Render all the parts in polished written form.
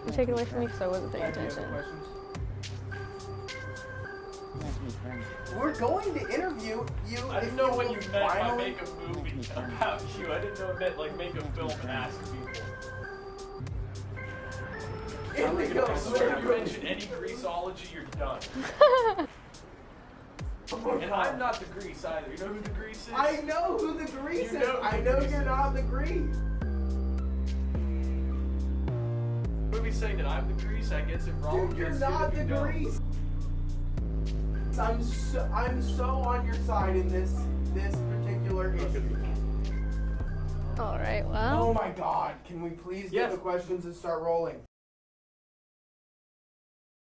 You take it away from me because I wasn't paying attention. We're going to interview you. I didn't know what you meant by make a movie about you. I didn't know it meant like make a film and ask people. Indigo, If you mention any greaseology, you're done. And I'm not the grease either. You know who the grease is? I know who the grease You is. know who I the know grease you're is. not the grease. Movie saying that I'm the grease, I guess it wrong. Dude, you're It's not good the if you don't. grease. I'm so on your side in this particular issue. All right, Oh well. my God! Can we please get Yes. the questions and start rolling?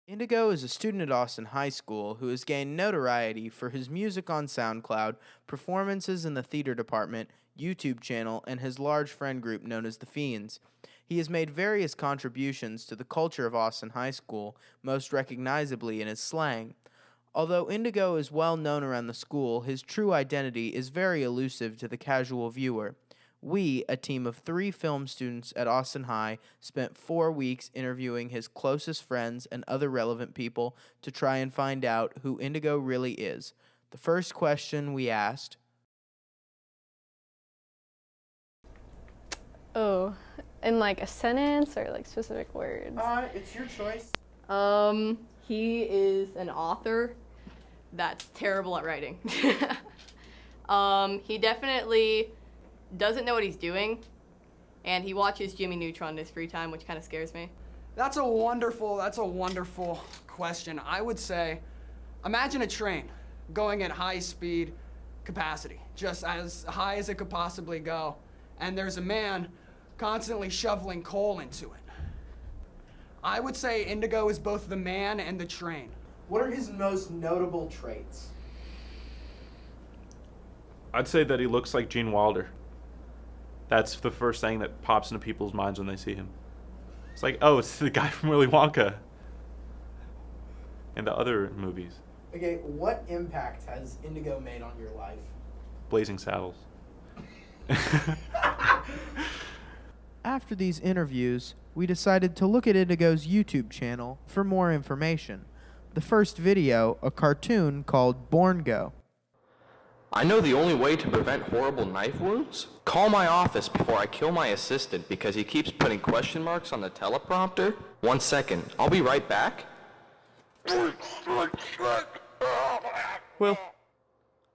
Indigo is a student at Austin High School who has gained notoriety for his music on SoundCloud, performances in the theater department, YouTube channel, and his large friend group known as the Fiends. He has made various contributions to the culture of Austin High School, most recognizably in his slang. Although Indigo is well known around the school, his true identity is very elusive to the casual viewer. We, a team of 3 film students at Austin High, spent 4 weeks interviewing his closest friends and other relevant people to try and find out who Indigo really is. The first question we asked, Oh, in like a sentence or like specific words? It's your choice. He is an author that's terrible at writing. He definitely doesn't know what he's doing, and he watches Jimmy Neutron in his free time, which kind of scares me. That's a wonderful question. I would say, imagine a train going at high speed capacity, just as high as it could possibly go, and there's a man constantly shoveling coal into it. I would say Indigo is both the man and the train. What are his most notable traits? I'd say that he looks like Gene Wilder. That's the first thing that pops into people's minds when they see him. It's like, oh, it's the guy from Willy Wonka and the other movies. Okay, what impact has Indigo made on your life? Blazing Saddles. After these interviews, we decided to look at Indigo's YouTube channel for more information. The first video, a cartoon called Born Go. I know the only way to prevent horrible knife wounds? Call my office before I kill my assistant because he keeps putting question marks on the teleprompter. 1 second, I'll be right back. Well,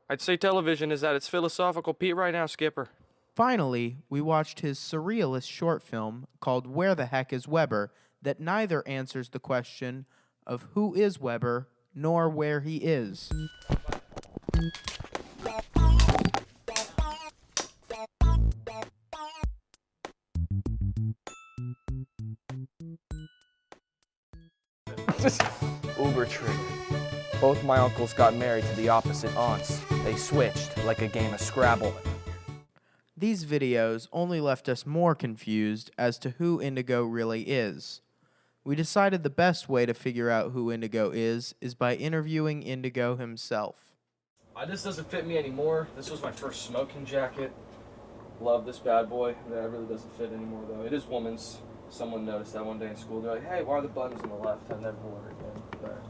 I'd say television is at its philosophical peak right now, Skipper. Finally, we watched his surrealist short film called Where the Heck is Weber that neither answers the question of who is Weber nor where he is. Uber trigger. Both my uncles got married to the opposite aunts. They switched like a game of Scrabble. These videos only left us more confused as to who Indigo really is. We decided the best way to figure out who Indigo is by interviewing Indigo himself. This doesn't fit me anymore. This was my first smoking jacket. Love this bad boy. That really doesn't fit anymore, though. It is woman's. Someone noticed that one day in school. They're like, hey, why are the buttons on the left? I've never worn it again. But,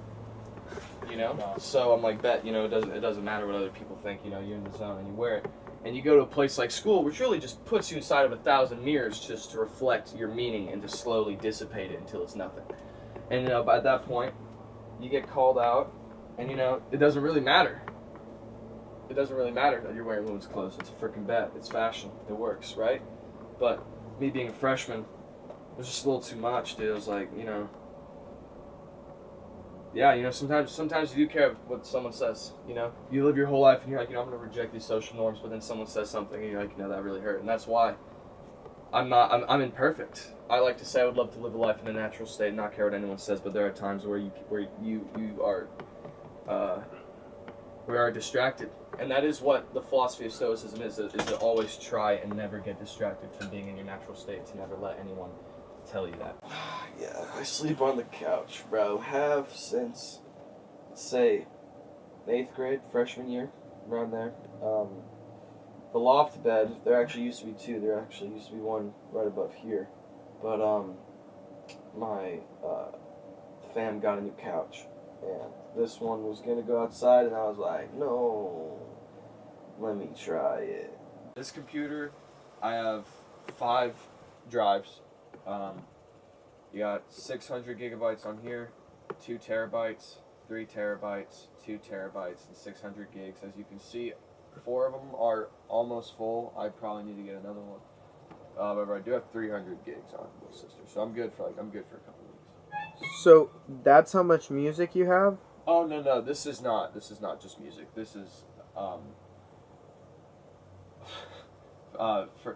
you know? So I'm like, bet, you know, it doesn't matter what other people think. You know, you're in the zone and you wear it. And you go to a place like school, which really just puts you inside of 1,000 mirrors just to reflect your meaning and to slowly dissipate it until it's nothing. And, you know, by that point, you get called out, and, you know, it doesn't really matter. It doesn't really matter that you're wearing women's clothes. It's a freaking bet. It's fashion. It works, right? But me being a freshman, it was just a little too much, dude. It was like, you know, yeah, you know, sometimes you do care what someone says, you know. You live your whole life and you're like, you know, I'm going to reject these social norms, but then someone says something and you're like, you know, that really hurt. And that's why I'm imperfect. I like to say I would love to live a life in a natural state, not care what anyone says, but there are times where you are distracted. And that is what the philosophy of Stoicism is to always try and never get distracted from being in your natural state, to never let anyone tell you that. Yeah, I sleep on the couch, bro. Have since, say, 8th grade, freshman year, around there. The loft bed, there actually used to be 2. There actually used to be one right above here. But, my fam got a new couch, and this one was gonna go outside, and I was like, no, let me try it. This computer, I have 5 drives. You got 600 gigabytes on here, 2 terabytes, 3 terabytes, 2 terabytes, and 600 gigs. As you can see, 4 of them are almost full. I probably need to get another one. However, I do have 300 gigs on this sister, so I'm good for a couple of weeks. So that's how much music you have? Oh no, this is not just music. This is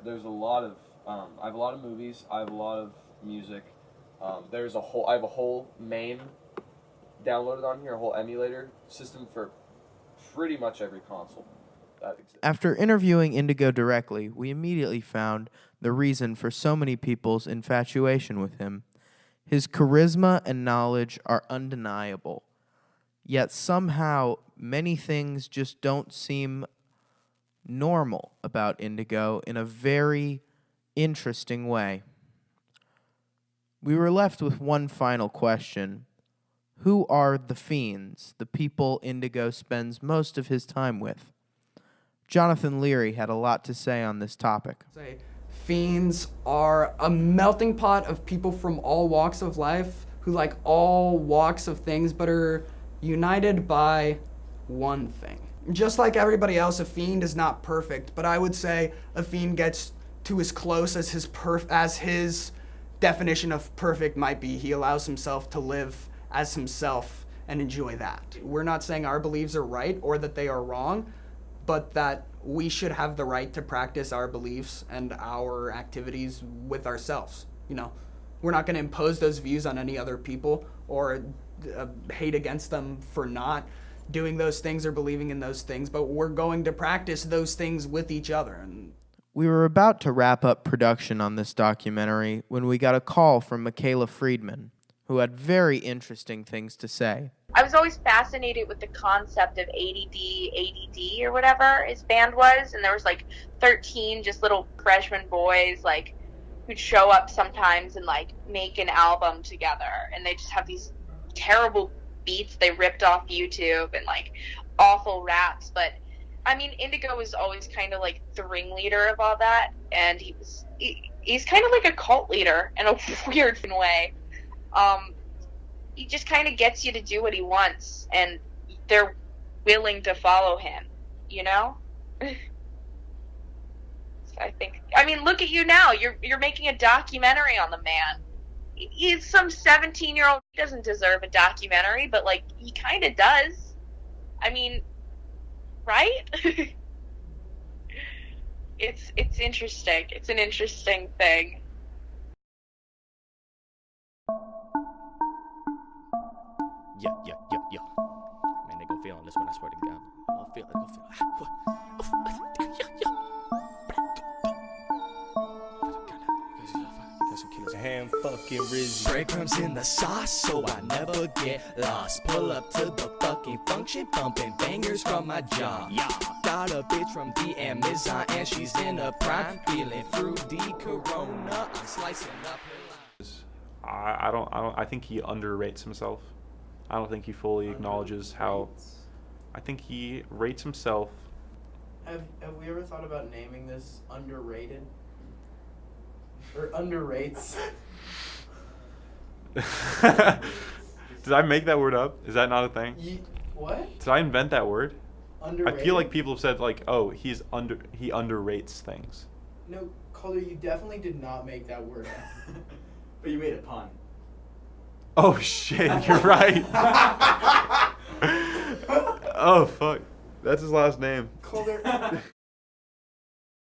there's a lot of I have a lot of movies. I have a lot of music. I have a whole MAME downloaded on here, a whole emulator system for pretty much every console that exists. After interviewing Indigo directly, we immediately found the reason for so many people's infatuation with him. His charisma and knowledge are undeniable. Yet somehow, many things just don't seem normal about Indigo in a very interesting way. We were left with one final question. Who are the fiends, the people Indigo spends most of his time with? Jonathan Leary had a lot to say on this topic. Fiends are a melting pot of people from all walks of life who like all walks of things but are united by one thing. Just like everybody else, a fiend is not perfect, but I would say a fiend gets to as close as his definition of perfect might be. He allows himself to live as himself and enjoy that. We're not saying our beliefs are right or that they are wrong, but that we should have the right to practice our beliefs and our activities with ourselves. You know, we're not going to impose those views on any other people or hate against them for not doing those things or believing in those things, but we're going to practice those things with each other. And we were about to wrap up production on this documentary when we got a call from Michaela Friedman, who had very interesting things to say. I was always fascinated with the concept of ADD or whatever his band was, and there was like 13 just little freshman boys like who'd show up sometimes and like make an album together, and they just have these terrible beats they ripped off YouTube and like awful raps. But I mean, Indigo was always kind of like the ringleader of all that, and he's kind of like a cult leader in a weird way. He just kind of gets you to do what he wants, and they're willing to follow him, you know? So I mean, look at you now. You're making a documentary on the man. He's some 17-year-old. He doesn't deserve a documentary, but, like, he kind of does. I mean, right? It's interesting. It's an interesting thing. Yeah. Man, they gon' feel on this one, I swear to God. I'll feel Ham fucking Rizzy. Breadcrumbs in the sauce, so I never get lost. Pull up to the fucking function, bumping bangers from my jaw. Yeah. Got a bitch from the Amazon, and she's in a prime, feeling fruity Corona. I'm slicing up her line. I think he underrates himself. I don't think he fully acknowledges how. I think he rates himself. Have we ever thought about naming this underrated? Or underrates? Did I make that word up? Is that not a thing? What? Did I invent that word? Underrated? I feel like people have said like, oh, he underrates things. No, Calder, you definitely did not make that word up. But you made a pun. Oh shit, you're right. Oh fuck. That's his last name. Calder.